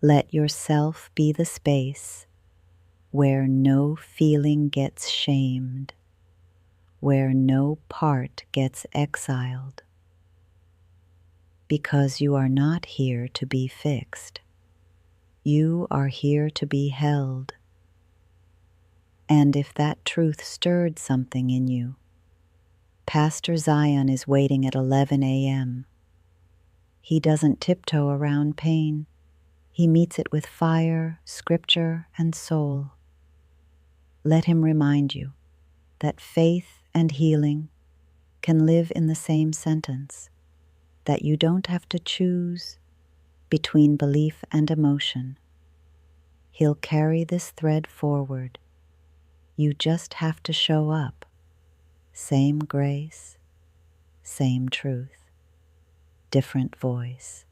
Let yourself be the space where no feeling gets shamed, where no part gets exiled, because you are not here to be fixed. You are here to be held. And if that truth stirred something in you, Pastor Zion is waiting at 11 a.m. He doesn't tiptoe around pain. He meets it with fire, scripture, and soul. Let him remind you that faith and healing can live in the same sentence, that you don't have to choose between belief and emotion. He'll carry this thread forward. You just have to show up. Same grace, same truth, different voice.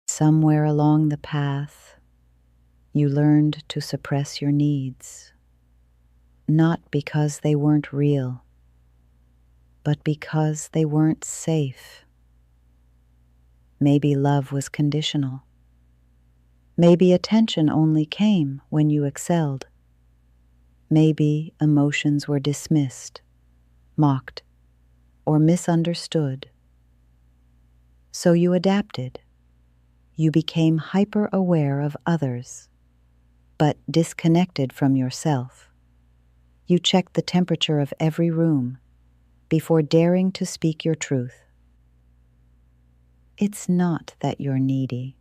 Somewhere along the path, you learned to suppress your needs, not because they weren't real, but because they weren't safe. Maybe love was conditional. Maybe attention only came when you excelled. Maybe emotions were dismissed, mocked, or misunderstood. So you adapted. You became hyper-aware of others, but disconnected from yourself. You checked the temperature of every room before daring to speak your truth. It's not that you're needy.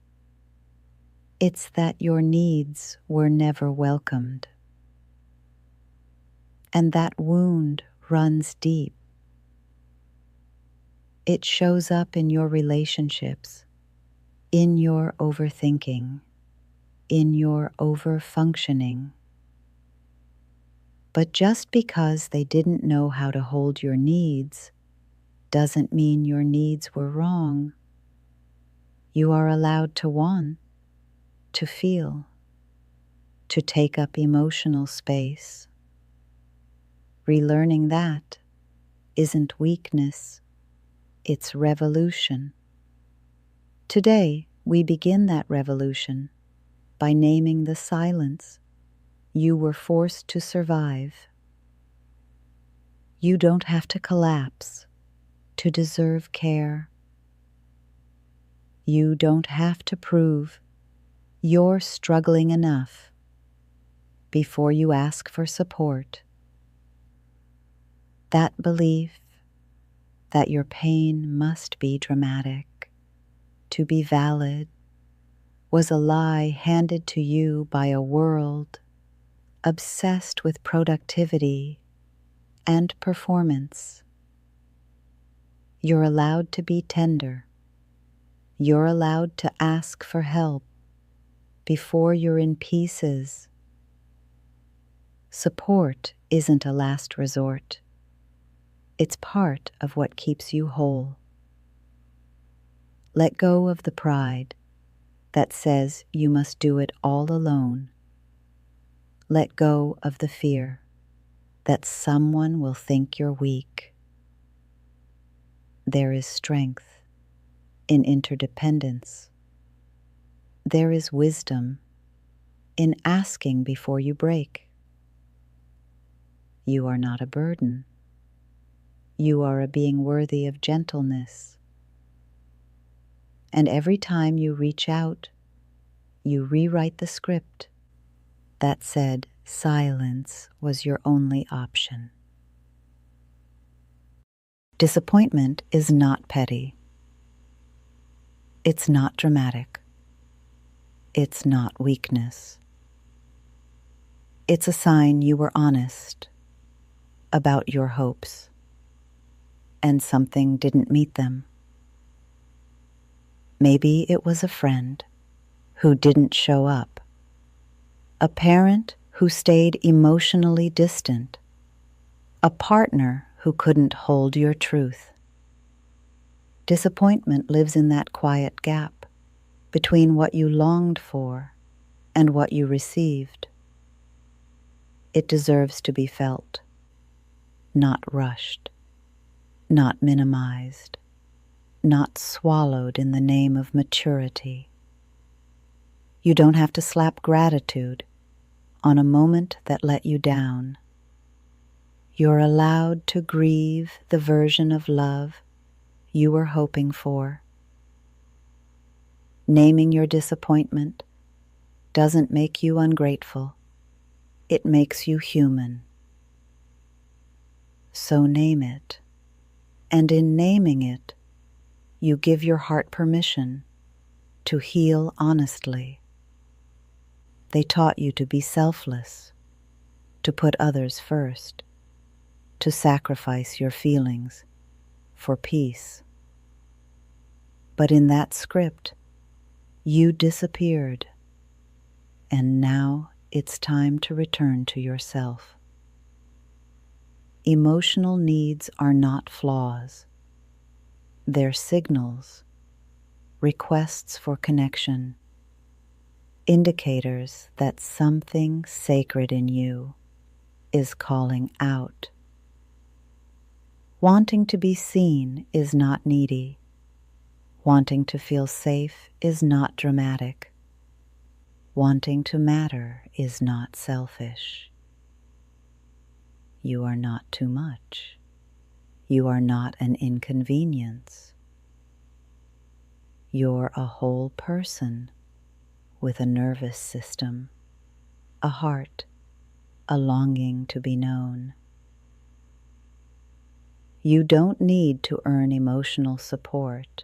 It's that your needs were never welcomed. And that wound runs deep. It shows up in your relationships, in your overthinking, in your overfunctioning. But just because they didn't know how to hold your needs doesn't mean your needs were wrong. You are allowed to want, to feel, to take up emotional space. Relearning that isn't weakness, it's revolution. Today, we begin that revolution by naming the silence you were forced to survive. You don't have to collapse to deserve care. You don't have to prove you're struggling enough before you ask for support. That belief that your pain must be dramatic to be valid was a lie handed to you by a world obsessed with productivity and performance. You're allowed to be tender. You're allowed to ask for help before you're in pieces. Support isn't a last resort. It's part of what keeps you whole. Let go of the pride that says you must do it all alone. Let go of the fear that someone will think you're weak. There is strength in interdependence. There is wisdom in asking before you break. You are not a burden. You are a being worthy of gentleness. And every time you reach out, you rewrite the script that said silence was your only option. Disappointment is not petty. It's not dramatic. It's not weakness. It's a sign you were honest about your hopes, and something didn't meet them. Maybe it was a friend who didn't show up, a parent who stayed emotionally distant, a partner who couldn't hold your truth. Disappointment lives in that quiet gap between what you longed for and what you received. It deserves to be felt, not rushed, not minimized, not swallowed in the name of maturity. You don't have to slap gratitude on a moment that let you down. You're allowed to grieve the version of love you were hoping for. Naming your disappointment doesn't make you ungrateful. It makes you human. So name it. And in naming it, you give your heart permission to heal honestly. They taught you to be selfless, to put others first, to sacrifice your feelings for peace. But in that script, you disappeared, and now it's time to return to yourself. Emotional needs are not flaws. They're signals, requests for connection, indicators that something sacred in you is calling out. Wanting to be seen is not needy. Wanting to feel safe is not dramatic. Wanting to matter is not selfish. You are not too much. You are not an inconvenience. You're a whole person with a nervous system, a heart, a longing to be known. You don't need to earn emotional support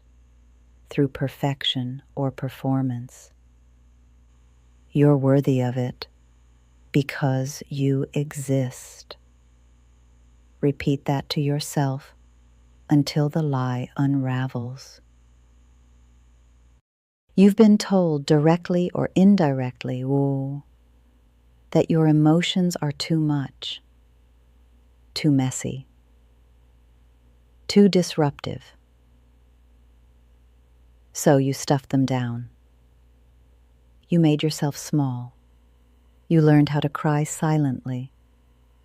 through perfection or performance. You're worthy of it because you exist. Repeat that to yourself until the lie unravels. You've been told directly or indirectly, that your emotions are too much, too messy, too disruptive. So you stuffed them down. You made yourself small. You learned how to cry silently,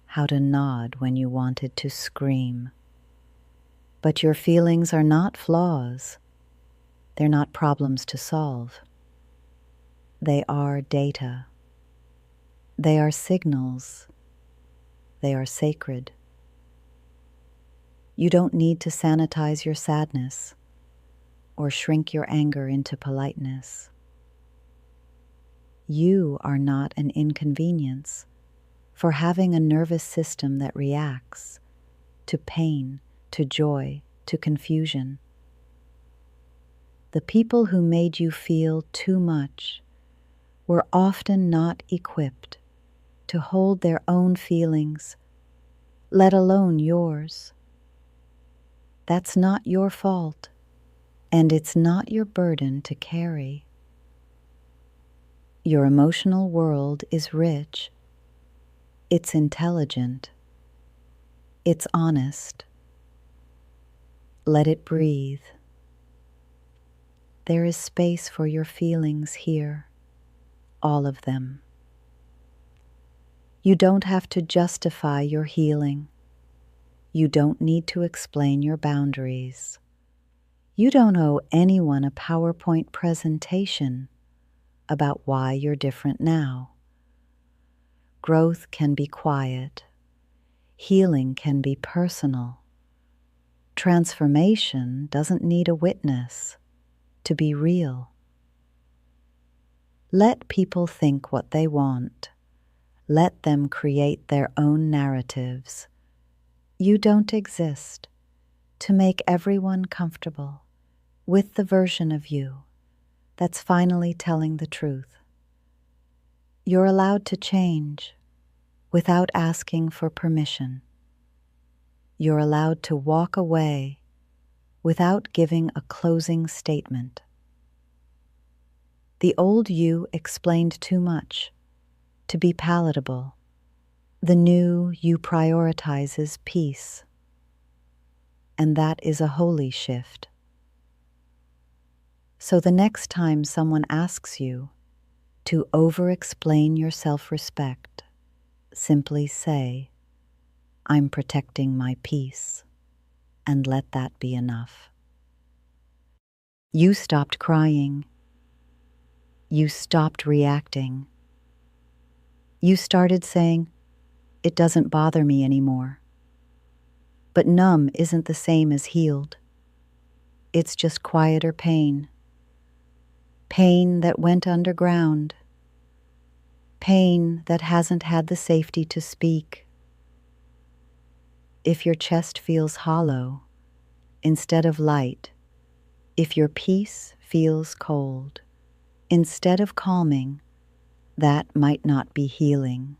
how to nod when you wanted to scream. But your feelings are not flaws. They're not problems to solve. They are data. They are signals. They are sacred. You don't need to sanitize your sadness or shrink your anger into politeness. You are not an inconvenience for having a nervous system that reacts to pain, to joy, to confusion. The people who made you feel too much were often not equipped to hold their own feelings, let alone yours. That's not your fault, and it's not your burden to carry. Your emotional world is rich. It's intelligent. It's honest. Let it breathe. There is space for your feelings here, all of them. You don't have to justify your healing. You don't need to explain your boundaries. You don't owe anyone a PowerPoint presentation about why you're different now. Growth can be quiet. Healing can be personal. Transformation doesn't need a witness to be real. Let people think what they want. Let them create their own narratives. You don't exist to make everyone comfortable with the version of you that's finally telling the truth. You're allowed to change without asking for permission. You're allowed to walk away without giving a closing statement. The old you explained too much to be palatable. The new you prioritizes peace, and that is a holy shift. So the next time someone asks you to over-explain your self-respect, simply say, "I'm protecting my peace," and let that be enough. You stopped crying. You stopped reacting. You started saying, "It doesn't bother me anymore." But numb isn't the same as healed. It's just quieter pain. Pain that went underground. Pain that hasn't had the safety to speak. If your chest feels hollow instead of light, if your peace feels cold instead of calming, that might not be healing.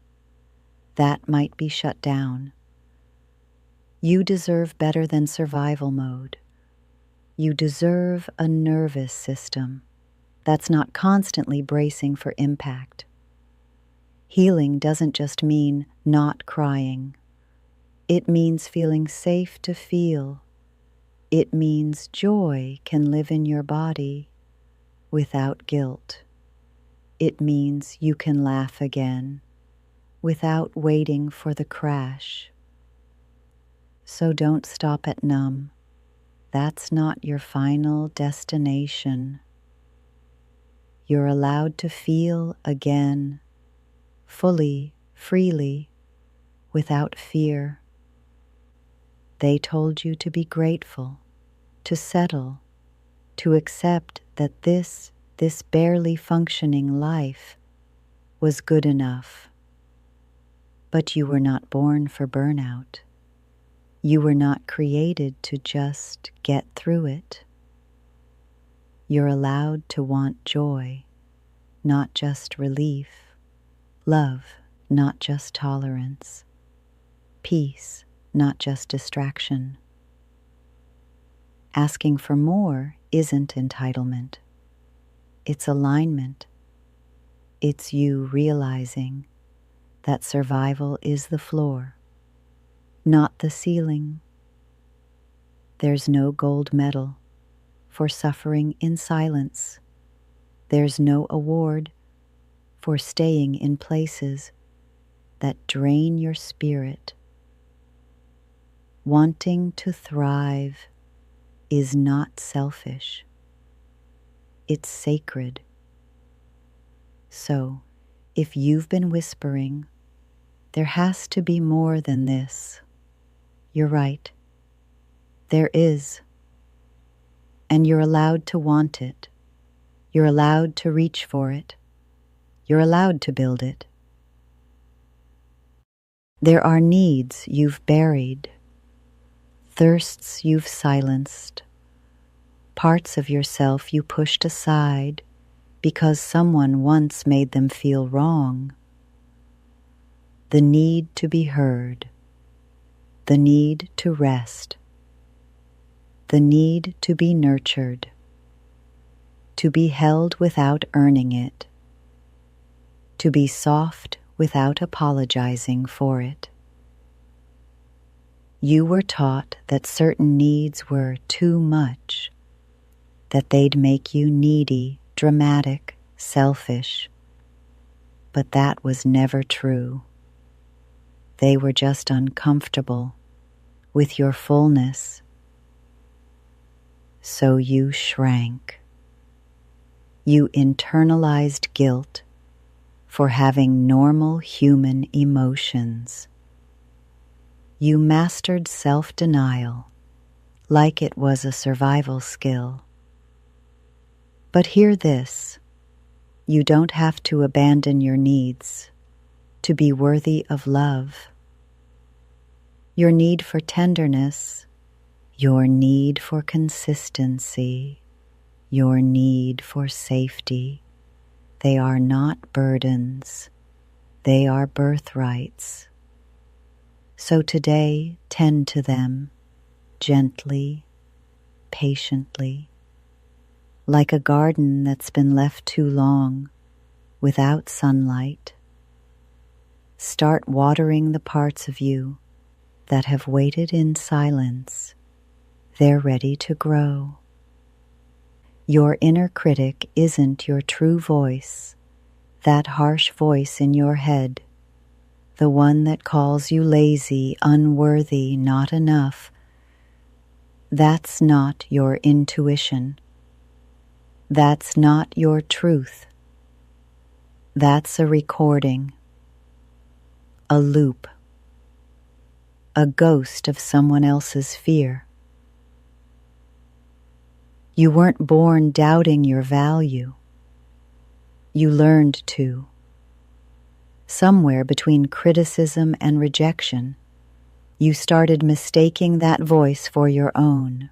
That might be shut down. You deserve better than survival mode. You deserve a nervous system that's not constantly bracing for impact. Healing doesn't just mean not crying. It means feeling safe to feel. It means joy can live in your body without guilt. It means you can laugh again without waiting for the crash. So don't stop at numb. That's not your final destination. You're allowed to feel again, fully, freely, without fear. They told you to be grateful, to settle, to accept that this barely functioning life was good enough. But you were not born for burnout. You were not created to just get through it. You're allowed to want joy, not just relief, love, not just tolerance, peace, not just distraction. Asking for more isn't entitlement. It's alignment. It's you realizing that survival is the floor, not the ceiling. There's no gold medal for suffering in silence. There's no award for staying in places that drain your spirit. Wanting to thrive is not selfish. It's sacred. So, if you've been whispering, there has to be more than this, you're right. There is. And you're allowed to want it. You're allowed to reach for it. You're allowed to build it. There are needs you've buried, thirsts you've silenced, parts of yourself you pushed aside because someone once made them feel wrong. The need to be heard, the need to rest, the need to be nurtured, to be held without earning it, to be soft without apologizing for it. You were taught that certain needs were too much, that they'd make you needy, dramatic, selfish. But that was never true. They were just uncomfortable with your fullness. So you shrank. You internalized guilt for having normal human emotions. You mastered self-denial like it was a survival skill. But hear this, you don't have to abandon your needs to be worthy of love. Your need for tenderness, your need for consistency, your need for safety, they are not burdens, they are birthrights. So today, tend to them gently, patiently, like a garden that's been left too long without sunlight. Start watering the parts of you that have waited in silence. They're ready to grow. Your inner critic isn't your true voice, that harsh voice in your head, the one that calls you lazy, unworthy, not enough. That's not your intuition. That's not your truth. That's a recording, a loop, a ghost of someone else's fear. You weren't born doubting your value. You learned to. Somewhere between criticism and rejection, you started mistaking that voice for your own.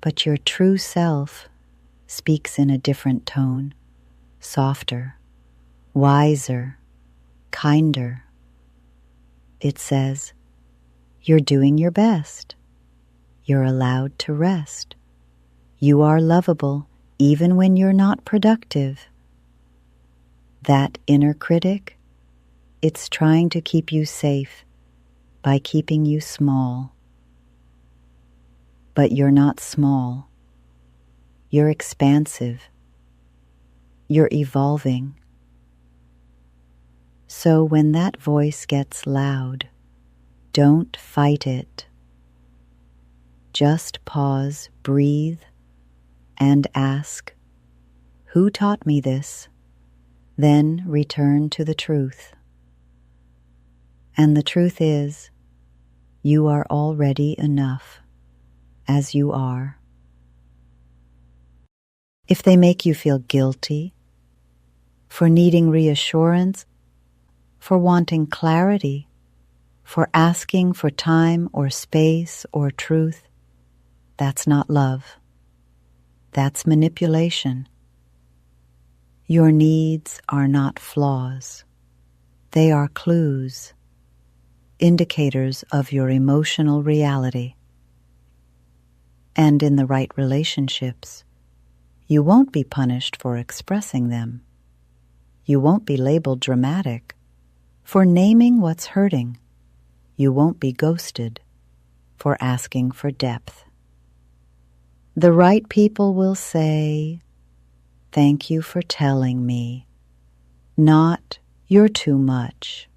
But your true self speaks in a different tone, softer, wiser, kinder. It says, "You're doing your best. You're allowed to rest. You are lovable even when you're not productive." That inner critic, it's trying to keep you safe by keeping you small. But you're not small. You're expansive. You're evolving. So when that voice gets loud, don't fight it. Just pause, breathe, and ask, "Who taught me this?" Then return to the truth. And the truth is, you are already enough as you are. If they make you feel guilty for needing reassurance, for wanting clarity, for asking for time or space or truth, that's not love. That's manipulation. Your needs are not flaws. They are clues, indicators of your emotional reality. And in the right relationships, you won't be punished for expressing them. You won't be labeled dramatic for naming what's hurting. You won't be ghosted for asking for depth. The right people will say, "Thank you for telling me," not "You're too much."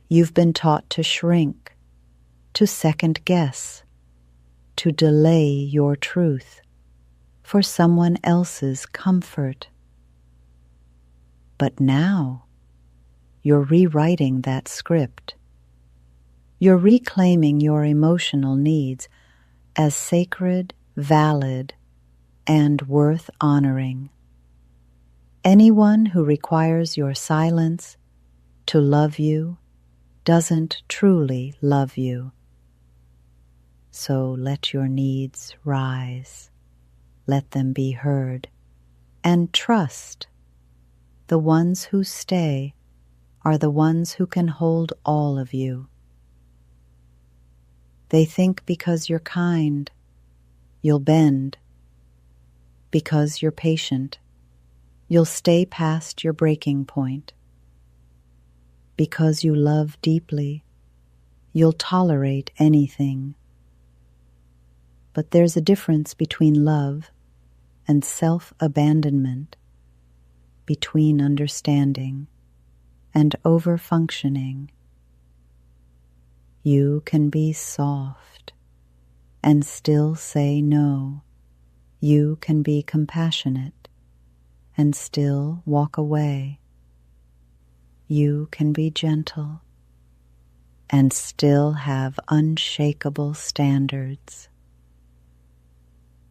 You've been taught to shrink, to second guess, to delay your truth for someone else's comfort. But now you're rewriting that script. You're reclaiming your emotional needs as sacred, valid, and worth honoring. Anyone who requires your silence to love you doesn't truly love you. So let your needs rise. Let them be heard. And trust the ones who stay are the ones who can hold all of you. They think because you're kind, you'll bend. Because you're patient, you'll stay past your breaking point. Because you love deeply, you'll tolerate anything. But there's a difference between love and self-abandonment, between understanding and over-functioning. You can be soft and still say no. You can be compassionate and still walk away. You can be gentle and still have unshakable standards.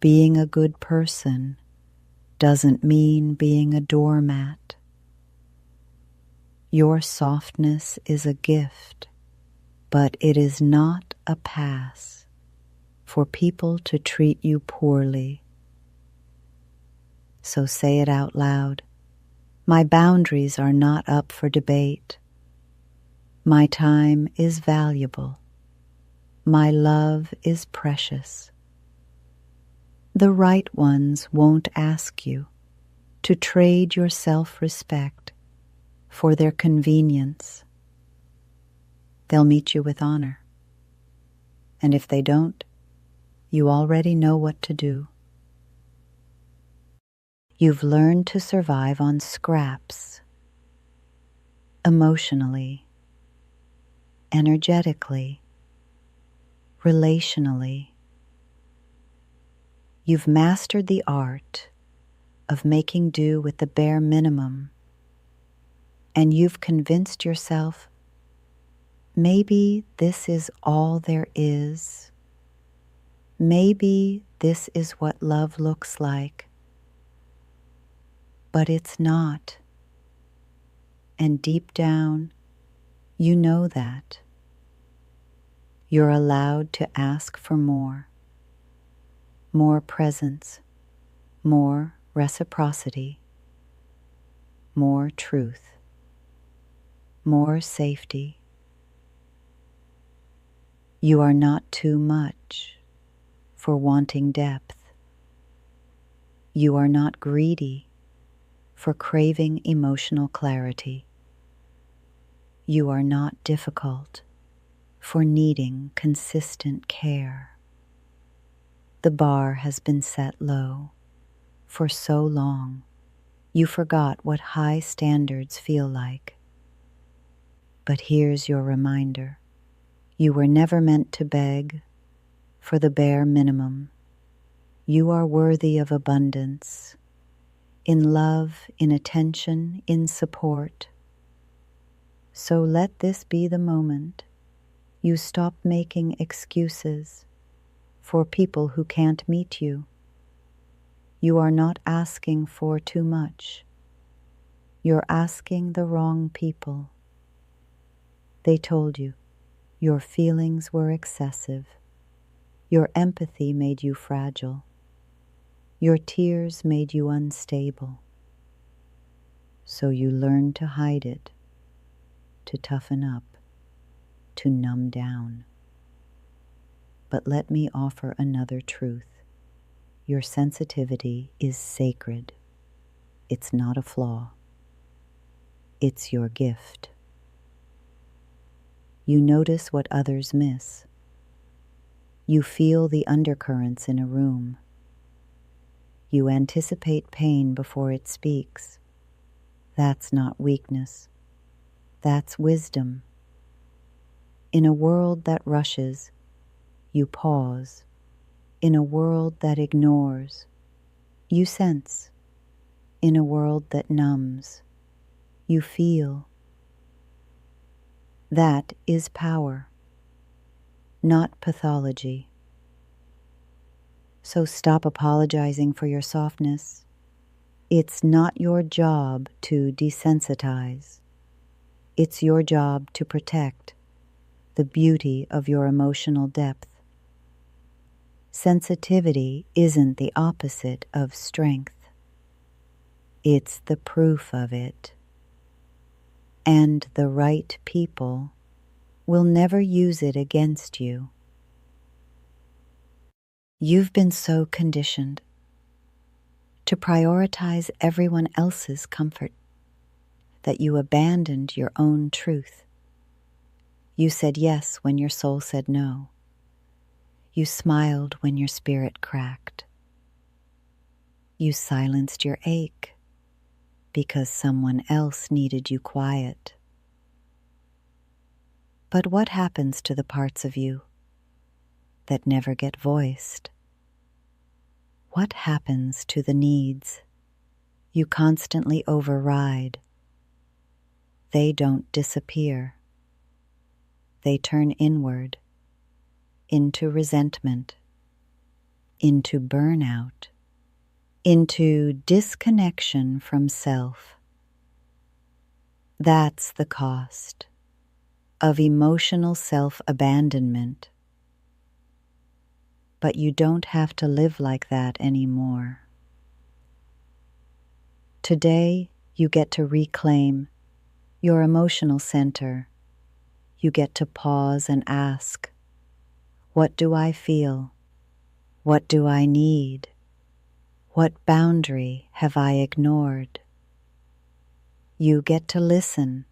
Being a good person doesn't mean being a doormat. Your softness is a gift, but it is not a pass for people to treat you poorly. So say it out loud. My boundaries are not up for debate. My time is valuable. My love is precious. The right ones won't ask you to trade your self-respect for their convenience. They'll meet you with honor. And if they don't, you already know what to do. You've learned to survive on scraps, emotionally, energetically, relationally. You've mastered the art of making do with the bare minimum, and you've convinced yourself maybe this is all there is. Maybe this is what love looks like. But it's not. And deep down, you know that. You're allowed to ask for more. More presence, more reciprocity, more truth, more safety. You are not too much for wanting depth. You are not greedy for craving emotional clarity. You are not difficult for needing consistent care. The bar has been set low for so long, you forgot what high standards feel like. But here's your reminder. You were never meant to beg for the bare minimum. You are worthy of abundance, in love, in attention, in support. So let this be the moment you stop making excuses for people who can't meet you. You are not asking for too much. You're asking the wrong people. They told you your feelings were excessive. Your empathy made you fragile. Your tears made you unstable. So you learned to hide it, to toughen up, to numb down. But let me offer another truth. Your sensitivity is sacred. It's not a flaw. It's your gift. You notice what others miss. You feel the undercurrents in a room. You anticipate pain before it speaks. That's not weakness. That's wisdom. In a world that rushes, you pause. In a world that ignores, you sense. In a world that numbs, you feel. That is power, not pathology. So stop apologizing for your softness. It's not your job to desensitize. It's your job to protect the beauty of your emotional depth. Sensitivity isn't the opposite of strength. It's the proof of it. And the right people will never use it against you. You've been so conditioned to prioritize everyone else's comfort that you abandoned your own truth. You said yes when your soul said no. You smiled when your spirit cracked. You silenced your ache because someone else needed you quiet. But what happens to the parts of you that never get voiced? What happens to the needs you constantly override? They don't disappear. They turn inward, into resentment, into burnout, into disconnection from self. That's the cost of emotional self-abandonment. But you don't have to live like that anymore. Today, you get to reclaim your emotional center. You get to pause and ask, what do I feel? What do I need? What boundary have I ignored? You get to listen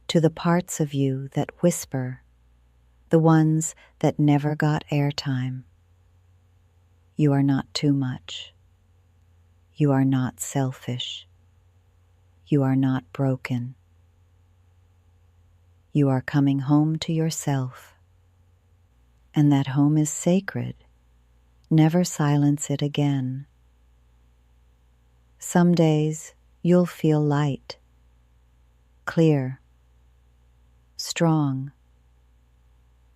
to the parts of you that whisper, the ones that never got airtime. You are not too much. You are not selfish. You are not broken. You are coming home to yourself, and that home is sacred. Never silence it again. Some days you'll feel light, clear, strong.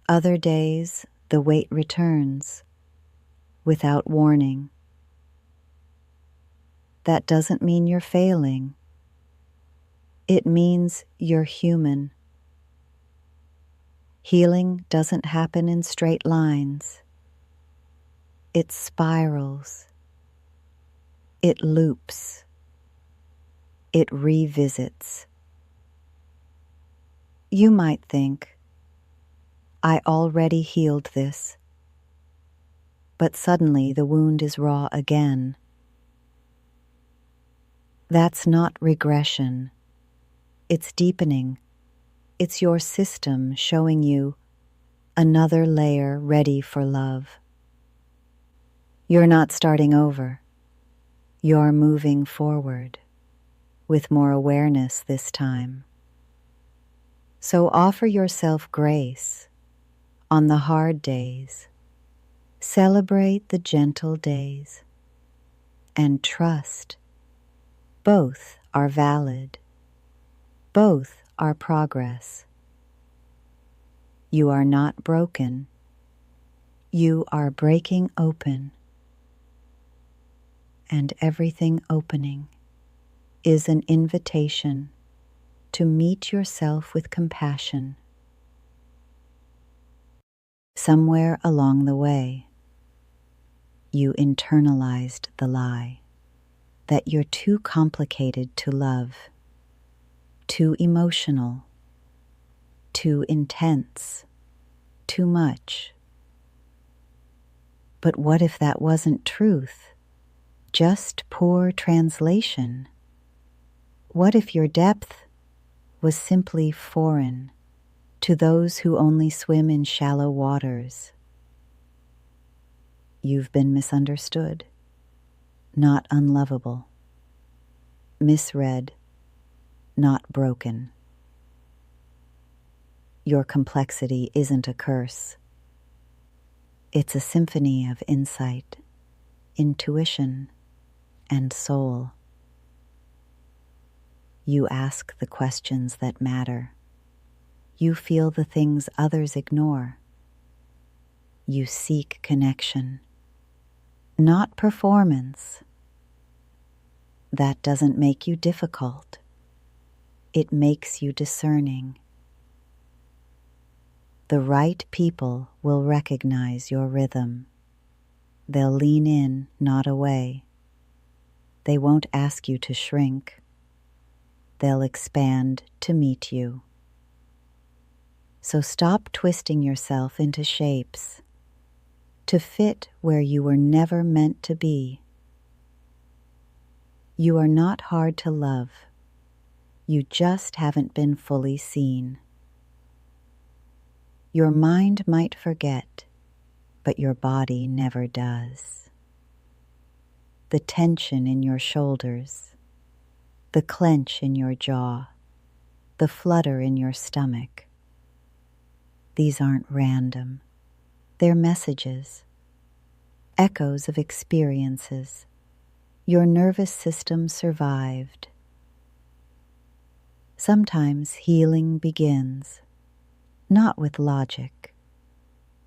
Other days the weight returns without warning. That doesn't mean you're failing. It means you're human. Healing doesn't happen in straight lines. It spirals. It loops. It revisits. You might think, I already healed this. But suddenly the wound is raw again. That's not regression. It's deepening. It's your system showing you another layer ready for love. You're not starting over. You're moving forward with more awareness this time. So offer yourself grace on the hard days. Celebrate the gentle days and trust both are valid. Both are progress. You are not broken. You are breaking open. And everything opening is an invitation to meet yourself with compassion. Somewhere along the way, you internalized the lie that you're too complicated to love, too emotional, too intense, too much. But what if that wasn't truth, just poor translation? What if your depth was simply foreign to those who only swim in shallow waters? You've been misunderstood, not unlovable, misread, not broken. Your complexity isn't a curse. It's a symphony of insight, intuition, and soul. You ask the questions that matter. You feel the things others ignore. You seek connection, not performance. That doesn't make you difficult. It makes you discerning. The right people will recognize your rhythm. They'll lean in, not away. They won't ask you to shrink. They'll expand to meet you. So stop twisting yourself into shapes to fit where you were never meant to be. You are not hard to love. You just haven't been fully seen. Your mind might forget, but your body never does. The tension in your shoulders, the clench in your jaw, the flutter in your stomach. These aren't random. They're messages, echoes of experiences. Your nervous system survived. Sometimes healing begins, not with logic,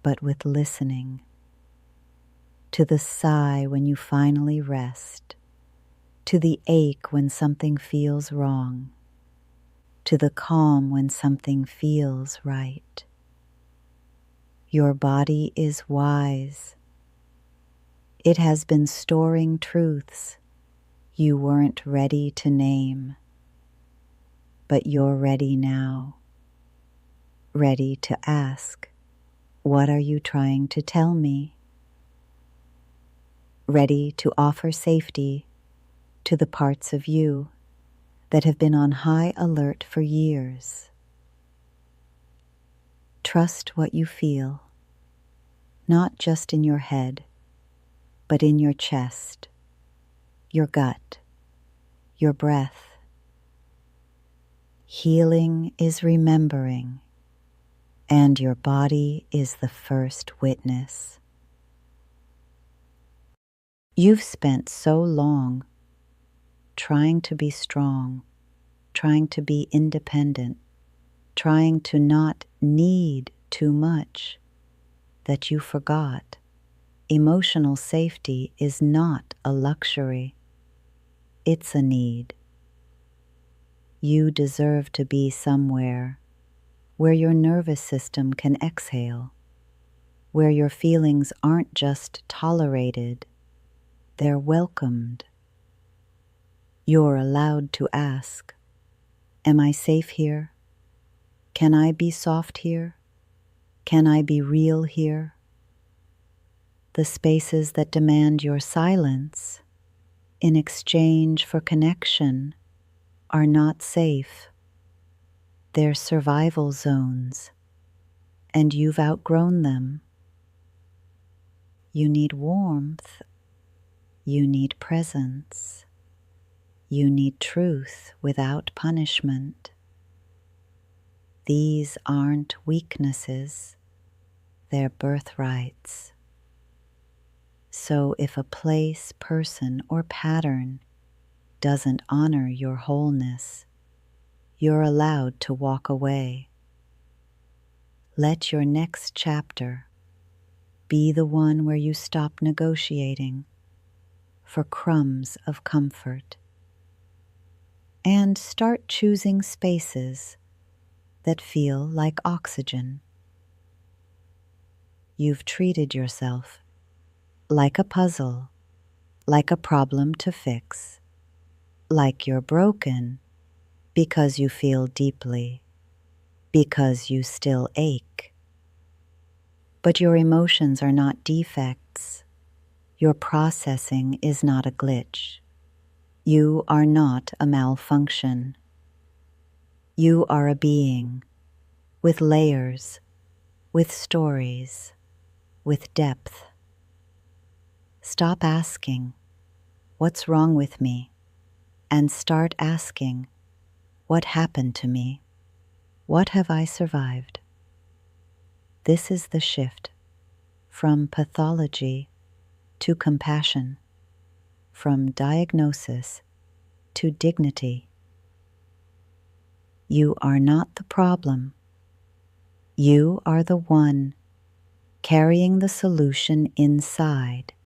but with listening. To the sigh when you finally rest, to the ache when something feels wrong, to the calm when something feels right. Your body is wise. It has been storing truths you weren't ready to name, but you're ready now. Ready to ask, what are you trying to tell me? Ready to offer safety to the parts of you that have been on high alert for years. Trust what you feel, not just in your head, but in your chest, your gut, your breath. Healing is remembering, and your body is the first witness. You've spent so long trying to be strong, trying to be independent, trying to not need too much, that you forgot emotional safety is not a luxury. It's a need. You deserve to be somewhere where your nervous system can exhale, where your feelings aren't just tolerated, they're welcomed. You're allowed to ask, am I safe here? Can I be soft here? Can I be real here? The spaces that demand your silence in exchange for connection are not safe. They're survival zones, and you've outgrown them. You need warmth. You need presence. You need truth without punishment. These aren't weaknesses, they're birthrights. So if a place, person, or pattern doesn't honor your wholeness, you're allowed to walk away. Let your next chapter be the one where you stop negotiating for crumbs of comfort and start choosing spaces that feel like oxygen. You've treated yourself like a puzzle, like a problem to fix, like you're broken because you feel deeply, because you still ache. But your emotions are not defects. Your processing is not a glitch. You are not a malfunction. You are a being with layers, with stories, with depth. Stop asking, what's wrong with me? And start asking, what happened to me? What have I survived? This is the shift from pathology to compassion, from diagnosis to dignity. You are not the problem. You are the one carrying the solution inside.